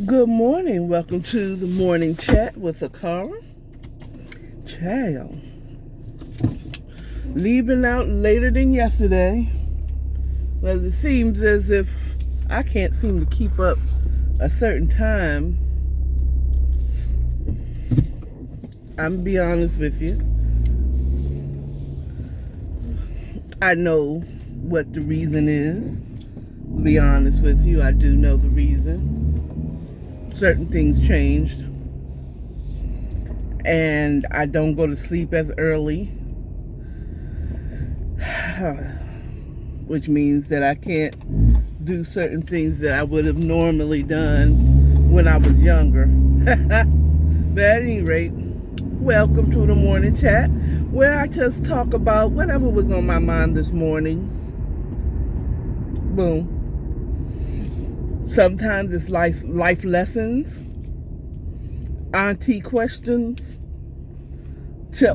Good morning. Welcome to the morning chat with Akara. Child. Leaving out later than yesterday. Well, it seems as if I can't seem to keep up a certain time. I'm gonna be honest with you. I know what the reason is. To be honest with you, I do know the reason. Certain things changed. And I don't go to sleep as early. Which means that I can't do certain things that I would have normally done when I was younger. But at any rate, welcome to the morning chat, where I just talk about whatever was on my mind this morning. Boom. Sometimes it's life lessons, auntie questions,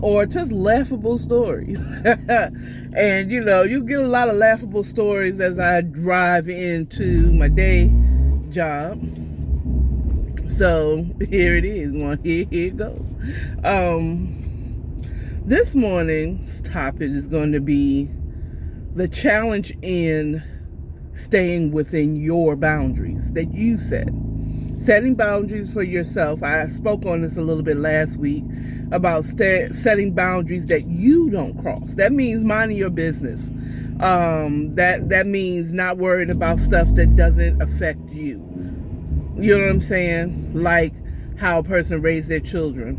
or just laughable stories. And you get a lot of laughable stories as I drive into my day job. So here it is. Here it goes. This morning's topic is going to be the challenge in staying within your boundaries that you set. Setting boundaries for yourself. I spoke on this a little bit last week about setting boundaries that you don't cross. That means minding your business. That means not worried about stuff that doesn't affect you. You know what I'm saying? Like how a person raised their children,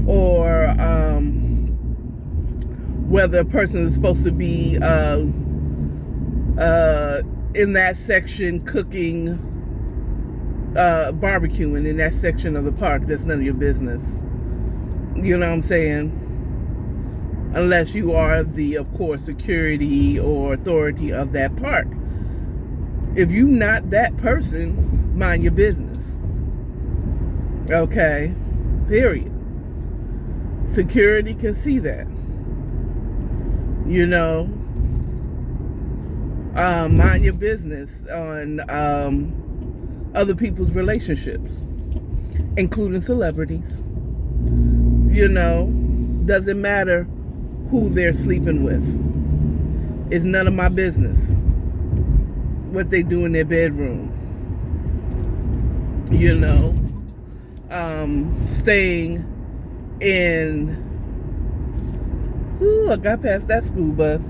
or whether a person is supposed to be in that section cooking, barbecuing in that section of the park. That's none of your business. You know what I'm saying? Unless you are the, of course, security or authority of that park. If you're not that person, mind your business. Okay? Period. Security can see that. Mind your business on other people's relationships, including celebrities. Doesn't matter who they're sleeping with. It's none of my business what they do in their bedroom. Staying in. Ooh, I got past that school bus.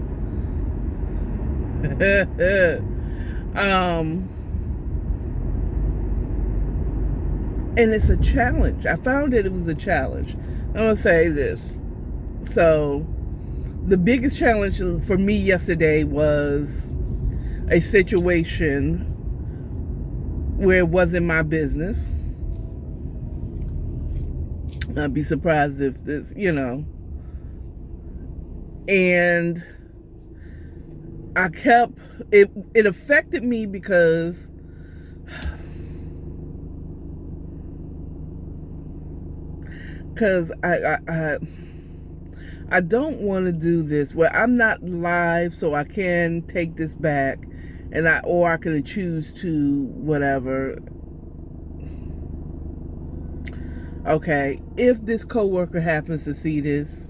And it's a challenge. I found that it was a challenge. I'm going to say this. So, the biggest challenge for me yesterday was a situation where it wasn't my business. I'd be surprised if this, and I kept, it affected me because I don't want to do this. Well, I'm not live, so I can take this back, or I can choose to whatever. Okay, if this coworker happens to see this,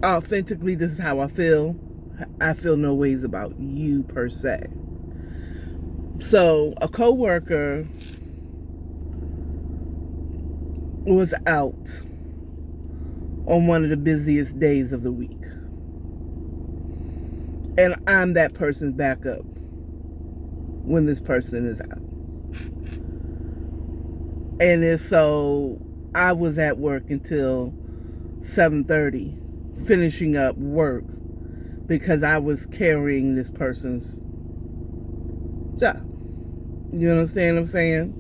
authentically, this is how I feel. I feel no ways about you per se. So, a coworker was out on one of the busiest days of the week, and I'm that person's backup when this person is out. And so I was at work until 7:30, finishing up work because I was carrying this person's job. You understand what I'm saying?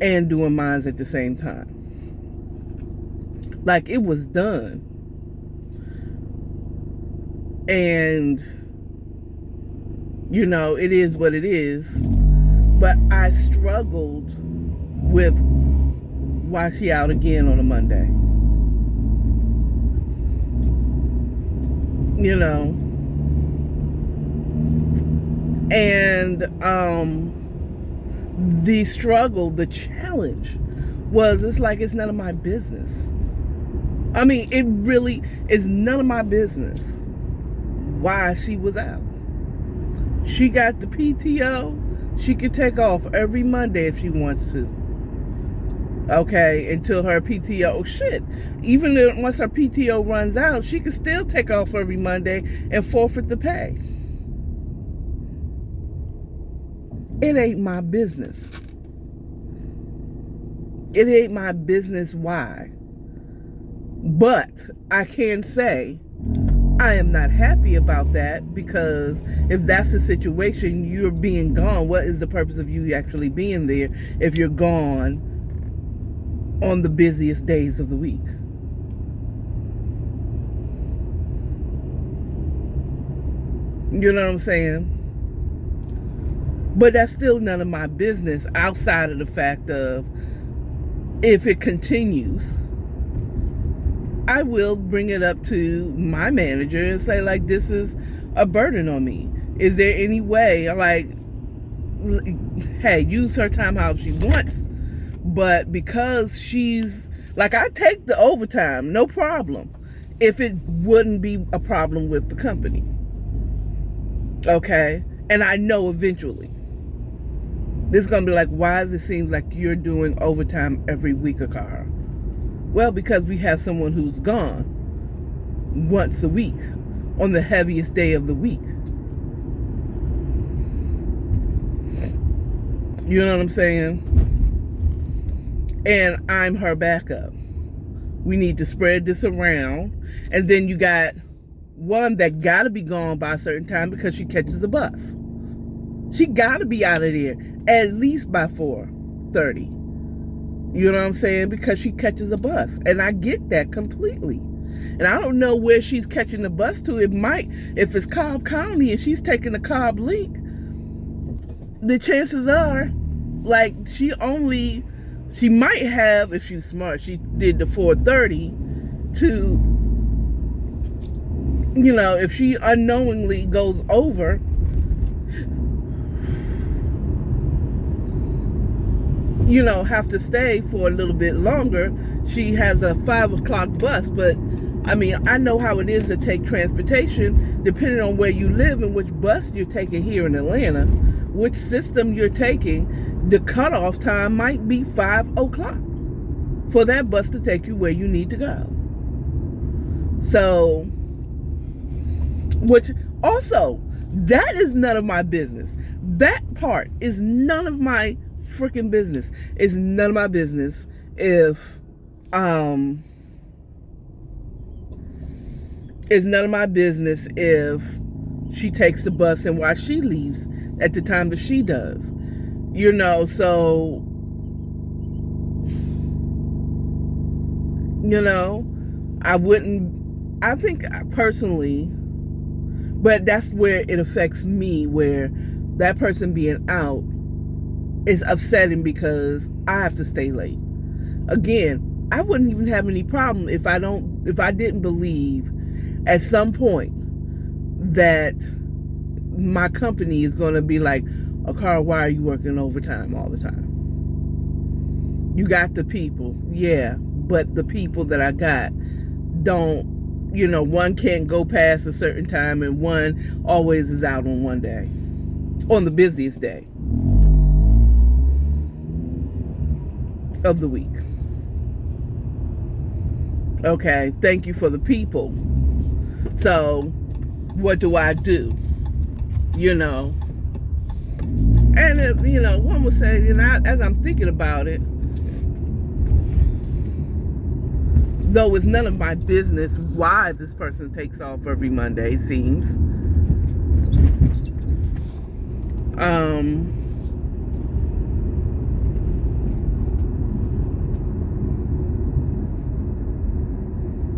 And doing mine at the same time. Like, it was done. And, it is what it is. But I struggled with why she out again on a Monday. And the struggle, the challenge was, it's like, it's none of my business. I mean, it really is none of my business why she was out. She got the PTO. She could take off every Monday if she wants to. Okay, until her PTO, shit. Even once her PTO runs out, she can still take off every Monday and forfeit the pay. It ain't my business. It ain't my business why. But I can say I am not happy about that, because if that's the situation, you're being gone. What is the purpose of you actually being there if you're gone on the busiest days of the week? You know what I'm saying? But that's still none of my business, outside of the fact of, if it continues, I will bring it up to my manager and say, like, this is a burden on me. Is there any way, like, hey, use her time how she wants, but because she's, like, I take the overtime, no problem, if it wouldn't be a problem with the company. Okay? And I know eventually this is going to be like, why does it seem like you're doing overtime every week, Akara? Well, because we have someone who's gone once a week on the heaviest day of the week. You know what I'm saying? And I'm her backup. We need to spread this around. And then you got one that got to be gone by a certain time because she catches a bus. She got to be out of there at least by 4:30. You know what I'm saying? Because she catches a bus. And I get that completely. And I don't know where she's catching the bus to. It might, if it's Cobb County and she's taking the Cobb Link, the chances are, like, she might have, if she's smart, she did the 4:30 to, you know, if she unknowingly goes over, you know, have to stay for a little bit longer, she has a 5 o'clock bus. But I mean, I know how it is to take transportation, depending on where you live and which bus you're taking here in Atlanta, which system you're taking. The cutoff time might be 5 o'clock for that bus to take you where you need to go. So, which also, that is none of my business. That part is none of my freaking business. It's none of my business if it's none of my business if she takes the bus and why she leaves at the time that she does. You know, so, you know, I think personally, but that's where it affects me, where that person being out is upsetting because I have to stay late. Again, I wouldn't even have any problem if I didn't believe at some point that my company is going to be like, Akara, why are you working overtime all the time? You got the people, yeah, but the people that I got don't, you know, one can't go past a certain time and one always is out on one day, on the busiest day of the week. Okay, thank you for the people. So, what do I do? You know, and you know, one would say, you know, as I'm thinking about it, though it's none of my business why this person takes off every Monday, it seems.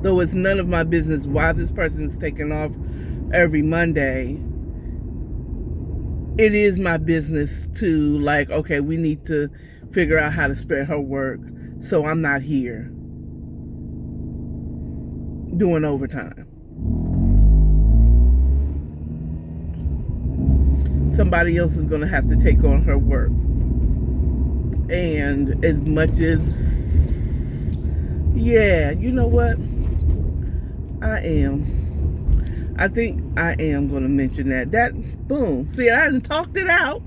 Though it's none of my business why this person is taking off every Monday, it is my business to, like, okay, we need to figure out how to spread her work so I'm not here doing overtime. somebody else is going to have to take on her work. And as much as, yeah, you know what? I think I am going to mention that. Boom. See, I done talked it out.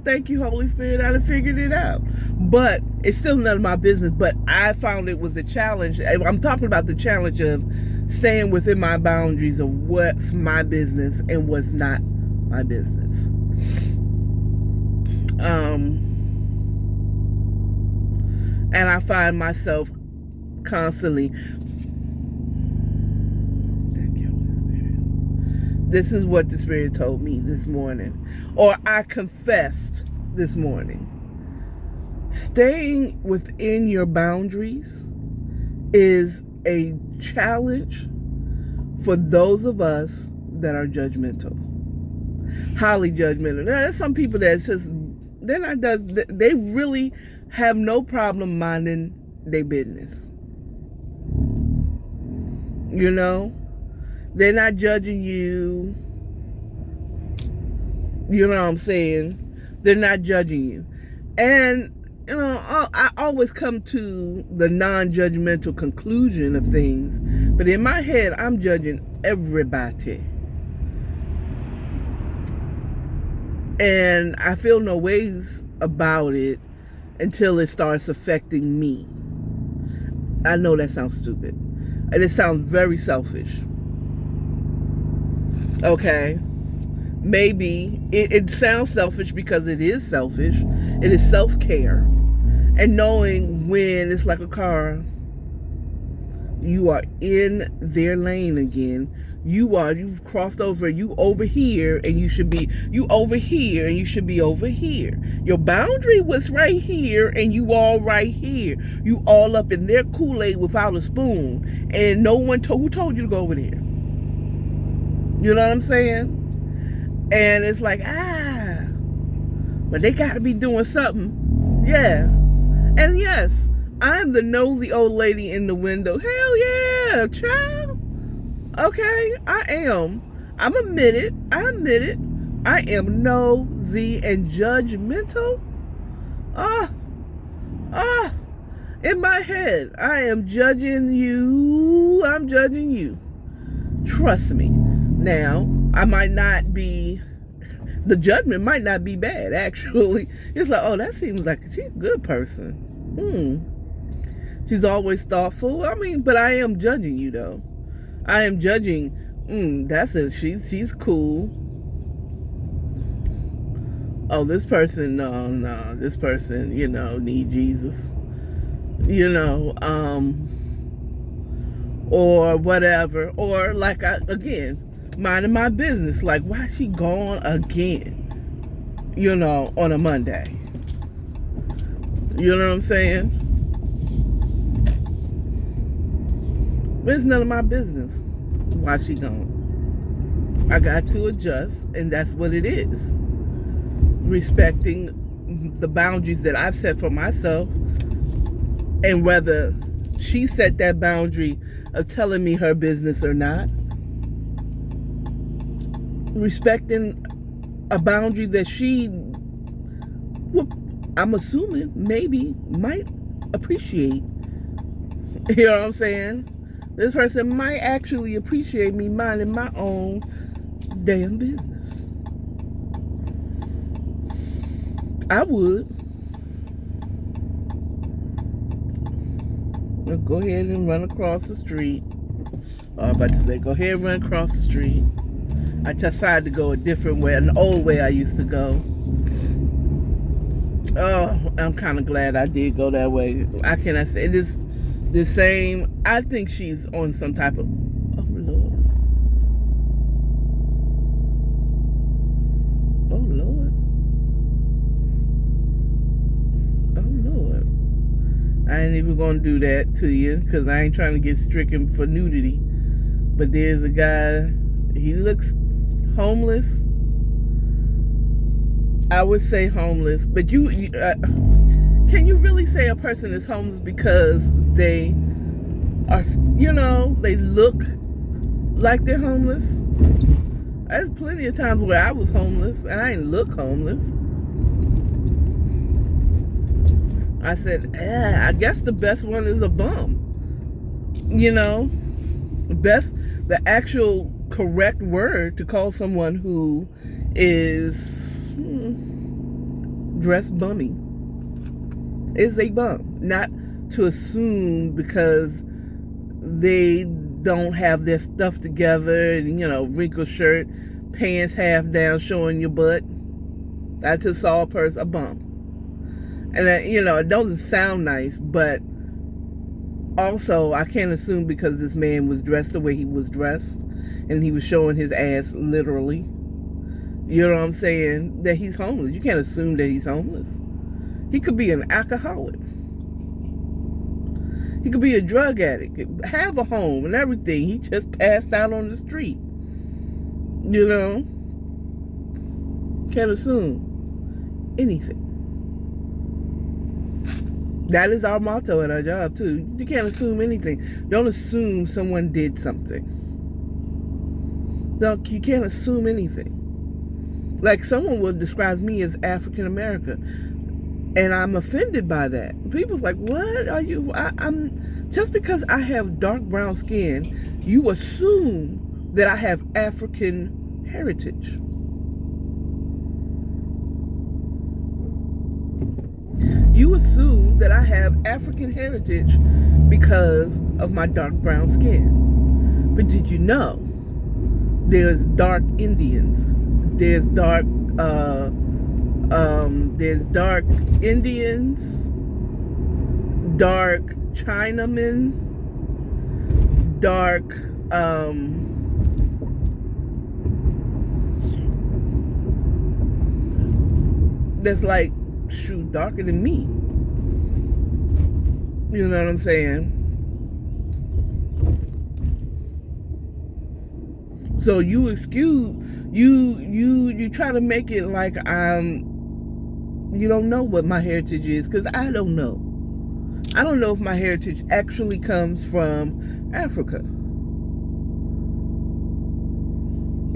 Thank you, Holy Spirit. I done figured it out. But it's still none of my business. But I found it was a challenge. I'm talking about the challenge of staying within my boundaries of what's my business and what's not my business. And I find myself constantly, thank you, Holy Spirit. This is what the Spirit told me this morning, or I confessed this morning. Staying within your boundaries is a challenge for those of us that are judgmental, highly judgmental. Now, there's some people that's just, they really have no problem minding their business. You know, they're not judging you. You know what I'm saying? They're not judging you. And, you know, I always come to the non-judgmental conclusion of things. But in my head, I'm judging everybody. And I feel no ways about it until it starts affecting me. I know that sounds stupid. And it sounds very selfish. Okay. Maybe it sounds selfish because it is selfish. It is self-care. And knowing when it's like a car, you are in their lane again. You've crossed over, you over here, and you should be over here, and you should be over here. Your boundary was right here, and you all right here. You all up in their Kool-Aid without a spoon, and no one who told you to go over there. You know what I'm saying? And it's like, but they gotta be doing something. Yeah. And yes, I'm the nosy old lady in the window. Hell yeah, child. Okay, I am. I admit it. I am nosy and judgmental. In my head, I am judging you. I'm judging you. Trust me. Now, I might not be, the judgment might not be bad, actually. It's like, oh, that seems like she's a good person. She's always thoughtful. I mean, but I am judging you, though. I am judging, that's it. She's cool. Oh, this person, no, this person, need Jesus. Or whatever. Or like, again, minding my business. Like, why is she gone again? On a Monday. You know what I'm saying? But it's none of my business why she gone. I got to adjust, and that's what it is. Respecting the boundaries that I've set for myself, and whether she set that boundary of telling me her business or not. Respecting a boundary that she, I'm assuming, maybe might appreciate. You know what I'm saying? This person might actually appreciate me minding my own damn business. I would. Go ahead and run across the street. I was about to say, go ahead and run across the street. I decided to go a different way, an old way I used to go. Oh, I'm kind of glad I did go that way. How can I say this? The same, I think she's on some type of, oh Lord. Oh Lord. Oh Lord. I ain't even gonna do that to you because I ain't trying to get stricken for nudity. But there's a guy, he looks homeless. I would say homeless, but can you really say a person is homeless because they are, they look like they're homeless? There's plenty of times where I was homeless and I didn't look homeless. I said, I guess the best one is a bum. You know, the actual correct word to call someone who is dressed bummy is a bum. Not to assume because they don't have their stuff together, and, wrinkled shirt, pants half down showing your butt. I just saw a bum. And it doesn't sound nice, but also I can't assume because this man was dressed the way he was dressed and he was showing his ass literally, you know what I'm saying, that he's homeless. You can't assume that he's homeless. He could be an alcoholic. He could be a drug addict, have a home and everything. He just passed out on the street. Can't assume anything. That is our motto at our job, too. You can't assume anything. Don't assume someone did something. No, you can't assume anything. Like, someone will describe me as African American. And I'm offended by that. People's like, what are you? I'm just because I have dark brown skin, you assume that I have African heritage. You assume that I have African heritage because of my dark brown skin. But did you know there's dark Indians? There's dark Indians, dark Chinamen, dark that's like darker than me. You know what I'm saying? So you excuse you try to make it like you don't know what my heritage is, because I don't know. I don't know if my heritage actually comes from Africa.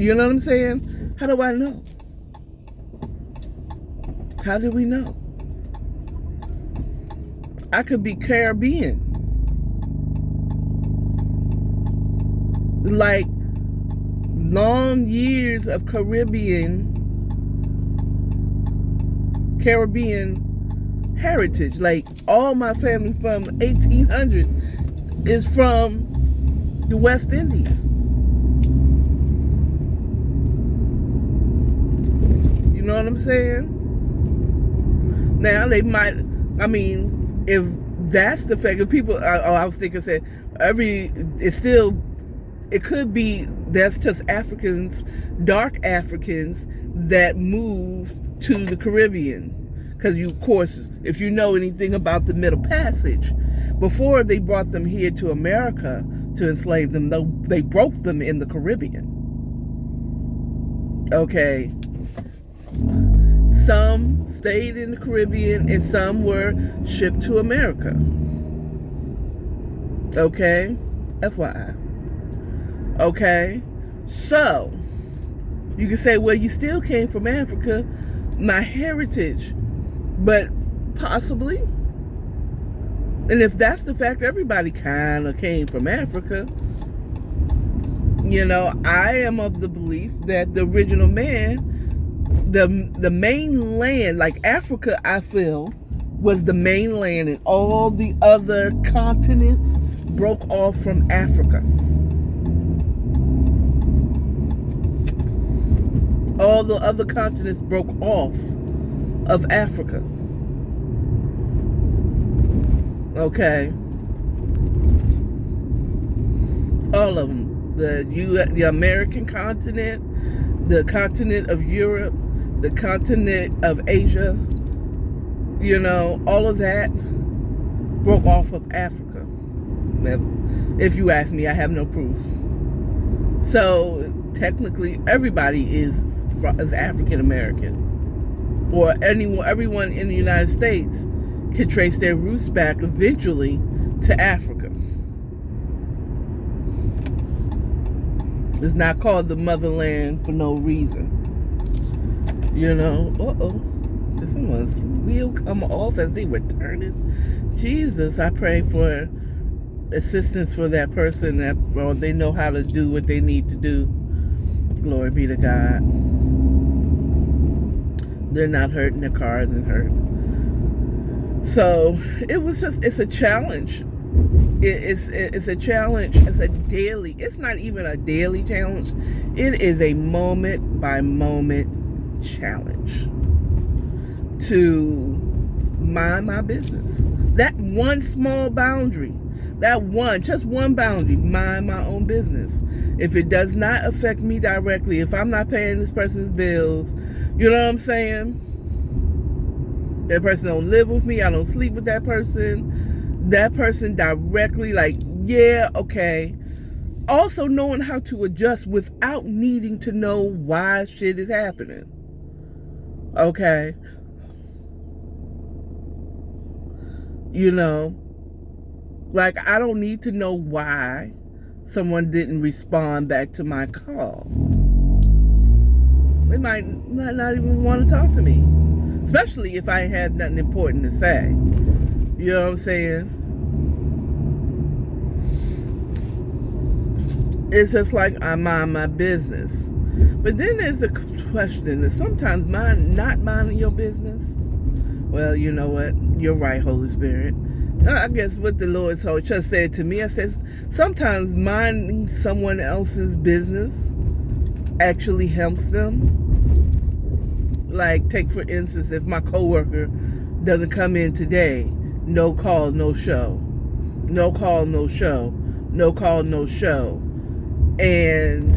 You know what I'm saying? How do I know? How do we know? I could be Caribbean. Like long years of Caribbean heritage. Like all my family from 1800s is from the West Indies. You know what I'm saying? Now they might, if that's the fact, if people, I was thinking, it could be that's just Africans, dark Africans that moved to the Caribbean. Because of course, if you know anything about the Middle Passage, before they brought them here to America to enslave them, they broke them in the Caribbean. Okay. Some stayed in the Caribbean and some were shipped to America. Okay? FYI. Okay? So, you can say, well, you still came from Africa, my heritage. But possibly. And if that's the fact, everybody kind of came from Africa. I am of the belief that the original man, the main land, like Africa, I feel, was the main land, and all the other continents broke off from Africa. All the other continents broke off of Africa. Okay. All of them. The American continent, the continent of Europe, the continent of Asia, all of that broke off of Africa. If you ask me, I have no proof. So technically everybody is African American. Or everyone in the United States can trace their roots back eventually to Africa. It's not called the motherland for no reason. Did someone's wheel come off as they were turning? Jesus, I pray for assistance for that person, or they know how to do what they need to do. Glory be to God. They're not hurting, their car isn't hurt. So it's a challenge. It's a challenge. It's a daily. It's not even a daily challenge. It is a moment by moment challenge to mind my business. That one small boundary, just one boundary, mind my own business. If it does not affect me directly, if I'm not paying this person's bills, you know what I'm saying? That person don't live with me, I don't sleep with that person. That person directly, like, yeah, okay. Also knowing how to adjust without needing to know why shit is happening. Okay. Like, I don't need to know why someone didn't respond back to my call. They might not even want to talk to me, especially if I had nothing important to say. You know what I'm saying? It's just like I mind my business. But then there's a question that sometimes not minding your business. Well, you know what? You're right, Holy Spirit. I guess what the Lord just said to me, I said, sometimes minding someone else's business actually helps them. Like, take for instance, if my coworker doesn't come in today, no call, no show. No call, no show. No call, no show. And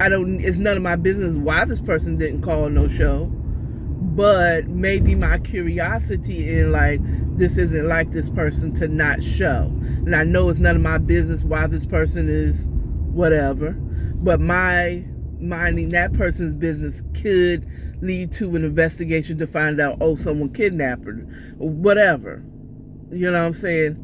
it's none of my business why this person didn't call, no show. But maybe my curiosity in, like, this isn't like this person to not show. And I know it's none of my business why this person is whatever. But my minding that person's business could lead to an investigation to find out, someone kidnapped her, or whatever. You know what I'm saying?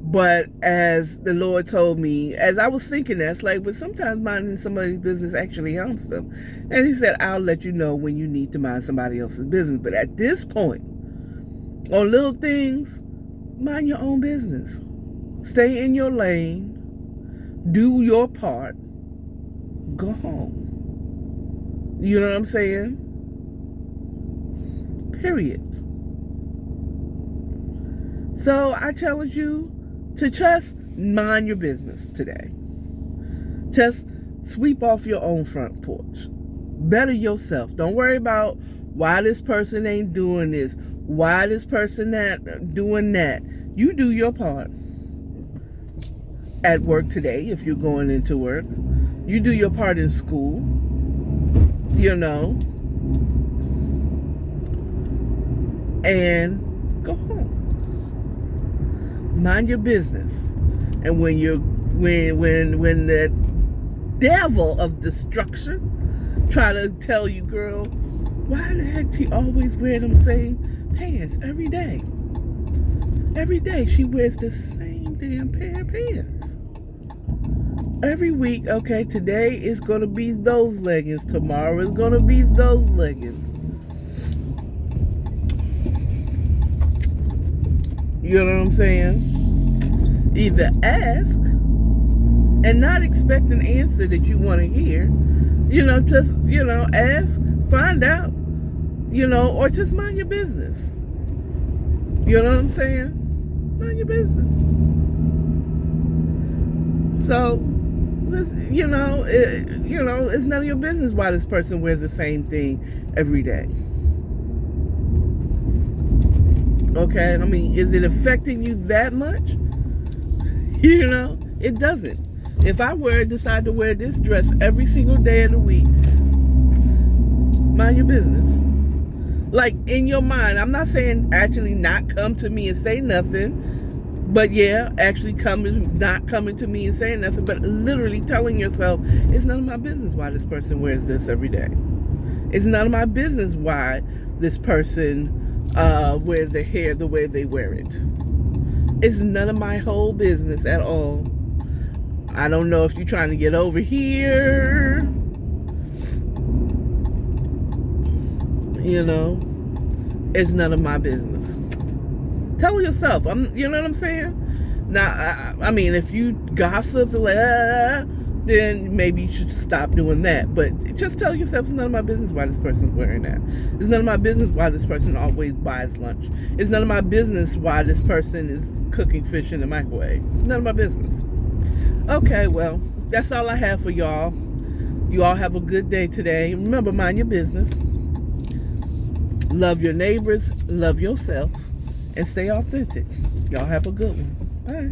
But as the Lord told me, as I was thinking that, it's like, but sometimes minding somebody's business actually helps them. And he said, I'll let you know when you need to mind somebody else's business. But at this point, on little things, mind your own business. Stay in your lane. Do your part. Go home. You know what I'm saying? Period. So I challenge you to just mind your business today. Just sweep off your own front porch. Better yourself. Don't worry about why this person ain't doing this, why this person not doing that. You do your part. At work today, if you're going into work, you do your part in school. And go home. Mind your business. And when the devil of destruction try to tell you, girl, why the heck she always wear them same pants every day? Every day she wears the same damn pair of pants. Every week, okay, today is going to be those leggings. Tomorrow is going to be those leggings. You know what I'm saying? Either ask and not expect an answer that you want to hear. Just, ask, find out, or just mind your business. You know what I'm saying? Mind your business. So, it's none of your business why this person wears the same thing every day. Okay, I mean, is it affecting you that much? It doesn't. If I decide to wear this dress every single day of the week, mind your business. Like, in your mind, I'm not saying actually not come to me and say nothing, but yeah, actually not coming to me and saying nothing, but literally telling yourself, it's none of my business why this person wears this every day. It's none of my business why this person wears their hair the way they wear it. It's none of my whole business at all. I don't know if you're trying to get over here. You know, it's none of my business. Tell yourself, you know what I'm saying? Now, I mean, if you gossip, then maybe you should stop doing that. But just tell yourself, it's none of my business why this person's wearing that. It's none of my business why this person always buys lunch. It's none of my business why this person is cooking fish in the microwave. None of my business. Okay, well, that's all I have for y'all. You all have a good day today. Remember, mind your business. Love your neighbors, love yourself, and stay authentic. Y'all have a good one. Bye.